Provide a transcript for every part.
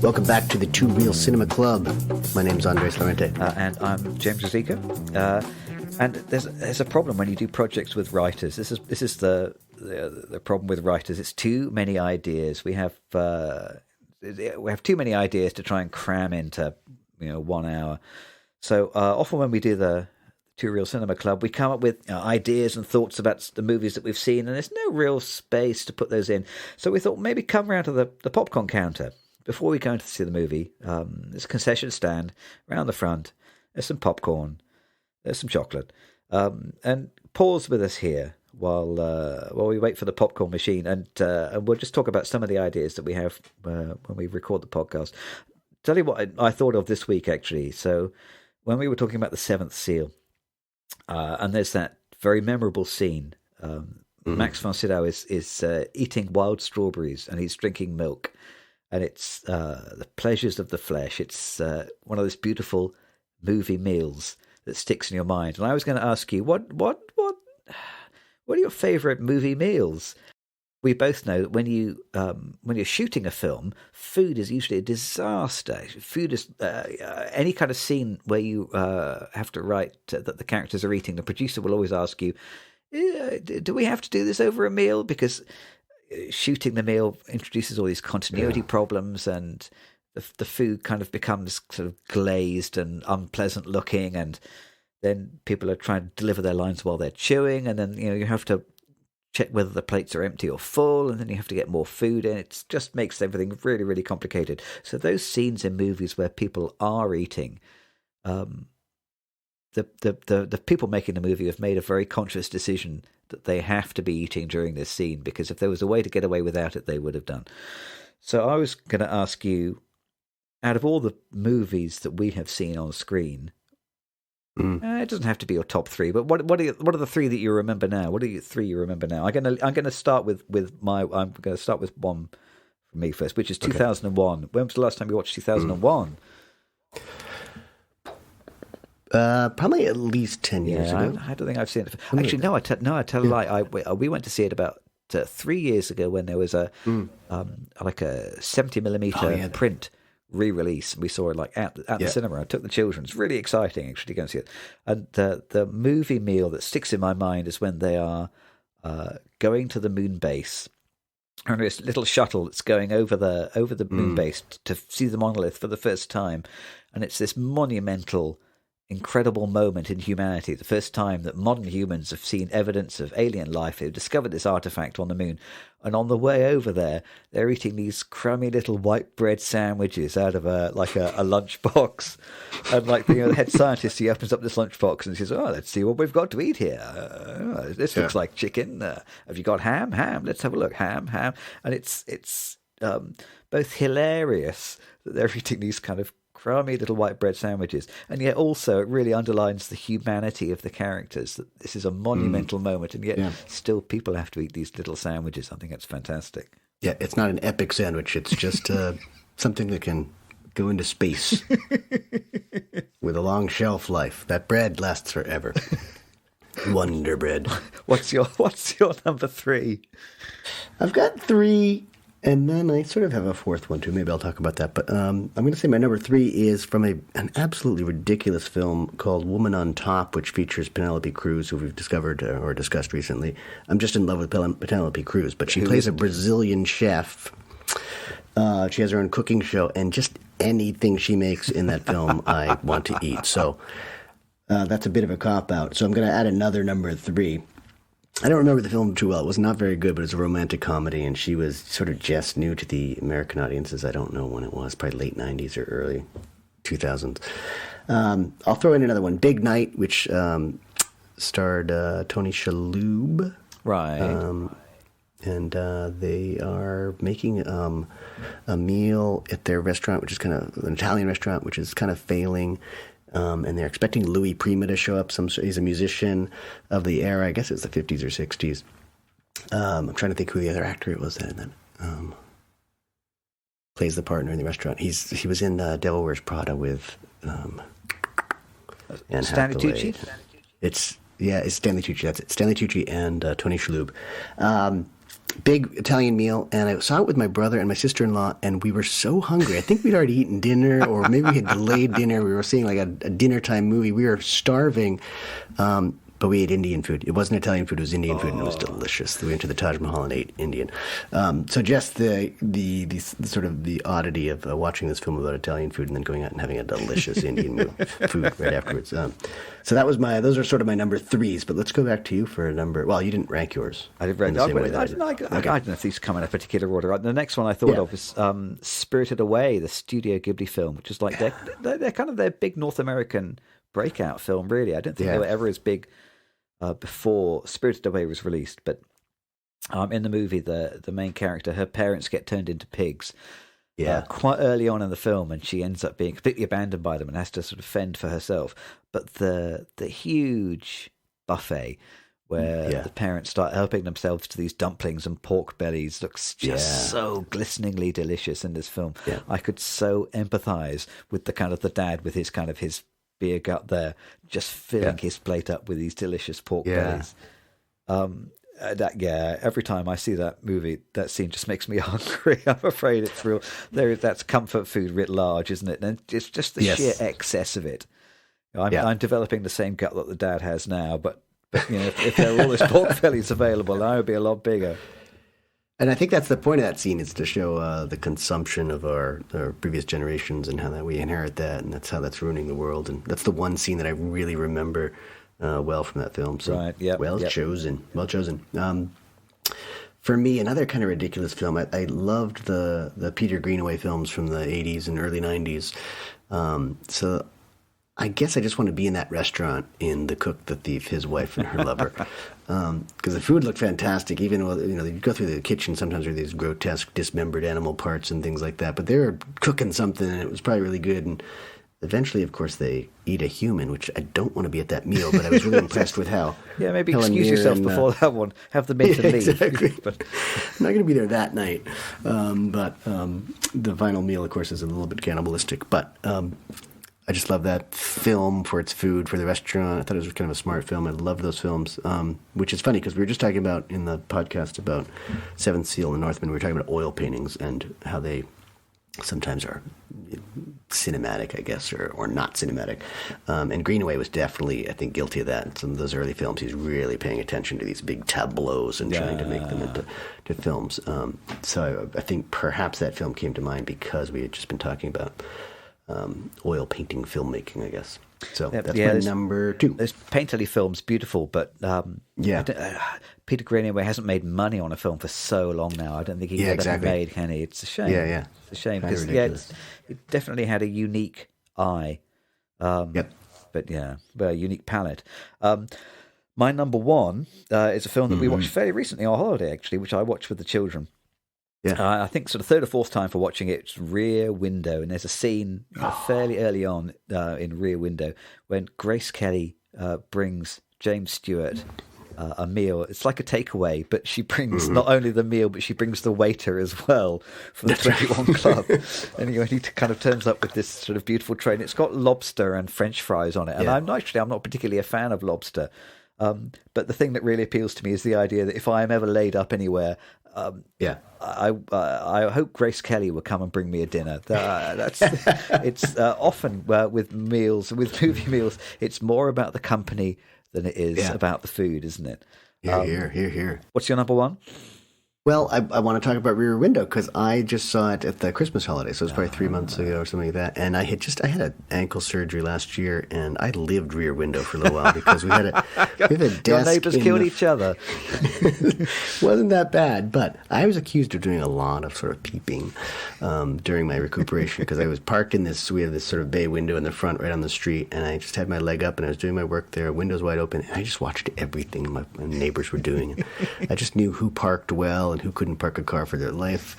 Welcome back to the Two Real Cinema Club. My name's Andres Lorente. And I'm James Rosica. And there's a problem when you do projects with writers. This is the problem with writers. It's too many ideas. We have too many ideas to try and cram into 1 hour. So often when we do the Two Real Cinema Club, we come up with ideas and thoughts about the movies that we've seen, and there's no real space to put those in. So we thought maybe come around to the popcorn counter. Before we go in to see the movie, there's a concession stand around the front. There's some popcorn. There's some chocolate. And pause with us here while we wait for the popcorn machine. And we'll just talk about some of the ideas that we have when we record the podcast. Tell you what I thought of this week, actually. So when we were talking about the Seventh Seal, and there's that very memorable scene. Max von Sydow is eating wild strawberries and he's drinking milk. And it's the pleasures of the flesh. It's one of those beautiful movie meals that sticks in your mind. And I was going to ask you, what are your favourite movie meals? We both know that when you're shooting a film, food is usually a disaster. Food is any kind of scene where you have to write that the characters are eating. The producer will always ask you, do we have to do this over a meal? Because shooting the meal introduces all these continuity problems, and the food kind of becomes sort of glazed and unpleasant looking, and then people are trying to deliver their lines while they're chewing, and then you have to check whether the plates are empty or full, and then you have to get more food in. It just makes everything really, really complicated. So those scenes in movies where people are eating, the people making the movie have made a very conscious decision that they have to be eating during this scene, because if there was a way to get away without it, they would have done. So I was going to ask you, out of all the movies that we have seen on screen, it doesn't have to be your top three, but what are the three that you remember now? What are the three you remember now? I'm going to start with one from me first, which is 2001. Okay. When was the last time you watched 2001? Probably at least 10 years ago. I don't think I've seen it. Actually, no, I tell a lie. We went to see it about 3 years ago when there was a 70mm print re-release. We saw it at the cinema. I took the children. It's really exciting actually to go and see it. And the movie meal that sticks in my mind is when they are going to the moon base. And this little shuttle that's going over the moon base to see the monolith for the first time, and it's this monumental, incredible moment in humanity, the first time that modern humans have seen evidence of alien life. They've discovered this artifact on the moon, and on the way over there, they're eating these crummy little white bread sandwiches out of a lunchbox. And the head scientist, he opens up this lunchbox and says, "Oh, let's see what we've got to eat here. This looks like chicken. Have you got ham? Ham. Let's have a look. Ham. And it's both hilarious that they're eating these kind of crummy little white bread sandwiches, and yet also it really underlines the humanity of the characters, that this is a monumental moment, and yet still people have to eat these little sandwiches. I think that's fantastic. Yeah, it's not an epic sandwich. It's just something that can go into space with a long shelf life. That bread lasts forever. Wonder bread. What's your number three? I've got three. And then I sort of have a fourth one, too. Maybe I'll talk about that. But I'm going to say my number three is from an absolutely ridiculous film called Woman on Top, which features Penelope Cruz, who we've discovered or discussed recently. I'm just in love with Penelope Cruz, but she plays a Brazilian chef. She has her own cooking show, and just anything she makes in that film I want to eat. So that's a bit of a cop-out. So I'm going to add another number three. I don't remember the film too well. It was not very good, but it was a romantic comedy, and she was sort of just new to the American audiences. I don't know when it was, probably late 90s or early 2000s. I'll throw in another one, Big Night, which starred Tony Shalhoub. Right. And they are making a meal at their restaurant, which is kind of an Italian restaurant, which is kind of failing. And they're expecting Louis Prima to show up. He's a musician of the era. I guess it was the 50s or 60s. I'm trying to think who the other actor it was that plays the partner in the restaurant. He was in Devil Wears Prada with Anne Stanley Tucci? It's Stanley Tucci. That's it. Stanley Tucci and Tony Shalhoub. big Italian meal, and I saw it with my brother and my sister-in-law, and we were so hungry. I think we'd already eaten dinner, or maybe we had delayed dinner. We were seeing like a dinner time movie. We were starving, but we ate Indian food. It wasn't Italian food; it was Indian food, and it was delicious. We went to the Taj Mahal and ate Indian. So just the sort of the oddity of watching this film about Italian food and then going out and having a delicious Indian food right afterwards. So that was those are sort of my number threes. But let's go back to you for a number. Well, you didn't rank yours. I didn't rank. I don't know if these come in a particular order. The next one I thought of was Spirited Away, the Studio Ghibli film, which is like they're kind of their big North American breakout film. Really, I don't think they were ever as big before Spirited Away was released. But in the movie, the main character, her parents get turned into pigs. Quite early on in the film, and she ends up being completely abandoned by them and has to sort of fend for herself. But the huge buffet where the parents start helping themselves to these dumplings and pork bellies looks just so glisteningly delicious in this film. I could so empathize with the dad with his beer gut there, just filling his plate up with these delicious pork bellies. Every time I see that movie, that scene just makes me hungry. I'm afraid it's real. That's comfort food writ large, isn't it? And it's just the sheer excess of it. I'm developing the same gut that the dad has now, but if there were all those pork bellies available, I would be a lot bigger. And I think that's the point of that scene, is to show the consumption of our previous generations and how that we inherit that, and that's how that's ruining the world. And that's the one scene that I really remember well from that film. So chosen. Well chosen. For me, another kind of ridiculous film. I loved the Peter Greenaway films from the 80s and early 90s. So I guess I just want to be in that restaurant in The Cook, the Thief, his wife and her lover, because the food looked fantastic. Even though you go through the kitchen, sometimes there are these grotesque dismembered animal parts and things like that. But they were cooking something, and it was probably really good. And eventually, of course, they eat a human, which I don't want to be at that meal. But I was really impressed with how. Maybe excuse yourself before that one. Have the meat and leave. Exactly. But I'm not going to be there that night. But the final meal, of course, is a little bit cannibalistic. But I just love that film for its food, for the restaurant. I thought it was kind of a smart film. I love those films, which is funny because we were just talking about in the podcast about Seventh Seal and Northman. We were talking about oil paintings and how they sometimes are cinematic, I guess, or not cinematic. And Greenaway was definitely, I think, guilty of that. In some of those early films, he's really paying attention to these big tableaus and trying to make them into films. So I think perhaps that film came to mind because we had just been talking about oil painting filmmaking, I guess. So that's my number two. Those painterly films, beautiful, but Peter Greenaway hasn't made money on a film for so long now. I don't think he's ever made, can he? It's a shame. It's a shame because it definitely had a unique eye. But a unique palette. My number one is a film that we watched fairly recently on holiday, actually, which I watched with the children. I think sort of third or fourth time for watching it, it's Rear Window, and there's a scene fairly early on in Rear Window when Grace Kelly brings James Stewart a meal. It's like a takeaway, but she brings not only the meal, but she brings the waiter as well from the 21 Club. And he kind of turns up with this sort of beautiful tray, and it's got lobster and French fries on it. And I'm not particularly a fan of lobster. But the thing that really appeals to me is the idea that if I am ever laid up anywhere, I hope Grace Kelly will come and bring me a dinner. It's often with movie meals, it's more about the company than it is about the food, isn't it? Here. What's your number one? Well, I want to talk about Rear Window because I just saw it at the Christmas holiday, so it was probably 3 months ago or something like that. And I had an ankle surgery last year, and I lived Rear Window for a little while because we had a desk. Your neighbors killed each other. Wasn't that bad, but I was accused of doing a lot of sort of peeping during my recuperation because I was parked in this. We have this sort of bay window in the front, right on the street, and I just had my leg up, and I was doing my work there, windows wide open, and I just watched everything my neighbors were doing. And I just knew who parked well and who couldn't park a car for their life.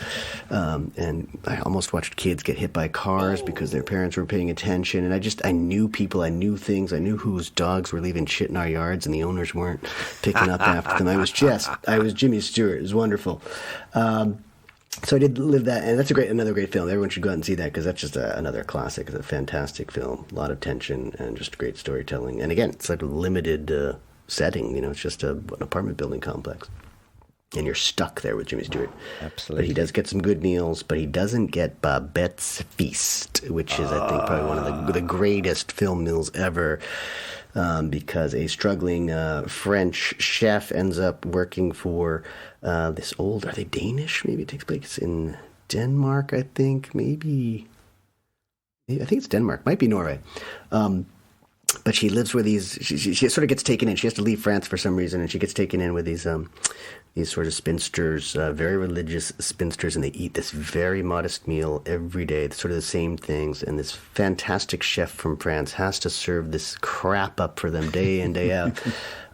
And I almost watched kids get hit by cars because their parents were paying attention. And I knew people, I knew things, I knew whose dogs were leaving shit in our yards and the owners weren't picking up after them. I was Jimmy Stewart. It was wonderful. So I did live that, and that's another great film. Everyone should go out and see that because that's just another classic. It's a fantastic film, a lot of tension and just great storytelling. And again, it's like a limited setting. It's just an apartment building complex. and you're stuck there with Jimmy Stewart. Absolutely. But he does get some good meals, but he doesn't get Babette's Feast, which is, I think, probably one of the greatest film meals ever, because a struggling French chef ends up working for this old, are they Danish? Maybe it takes place in Denmark, I think. Maybe I think it's Denmark. Might be Norway. But she lives with these. She sort of gets taken in. She has to leave France for some reason, and she gets taken in with these sort of spinsters, very religious spinsters, and they eat this very modest meal every day, sort of the same things. And this fantastic chef from France has to serve this crap up for them day in, day out.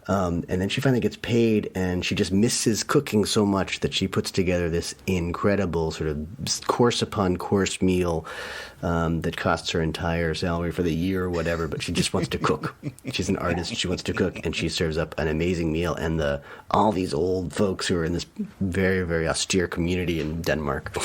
And then she finally gets paid, and she just misses cooking so much that she puts together this incredible sort of course upon course meal that costs her entire salary for the year or whatever, but she just wants to cook. She's an artist. She wants to cook, and she serves up an amazing meal. And all these old folks who are in this very, very austere community in Denmark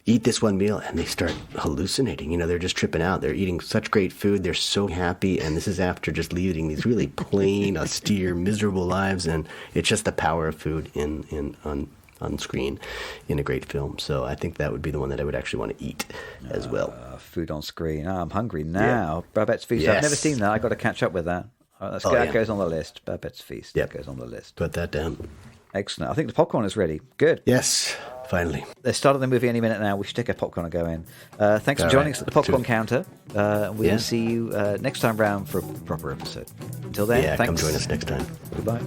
eat this one meal, and they start hallucinating. They're just tripping out. They're eating such great food. They're so happy, and this is after just leading these really plain, austere, miserable lives. And it's just the power of food on screen in a great film. So I think that would be the one that I would actually want to eat as well. Food on screen. I'm hungry now. Yeah. Babette's Feast. Yes. I've never seen that. I've got to catch up with that. That goes on the list. Babette's Feast. Yep. Goes on the list. Put that down. Excellent. I think the popcorn is ready. Good. Yes. Finally. They're starting the movie any minute now. We should take a popcorn and go in. Thanks for joining us at the Popcorn Counter. We will see you next time round for a proper episode. Until then, thanks. Come join us next time. Goodbye.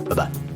Bye-bye.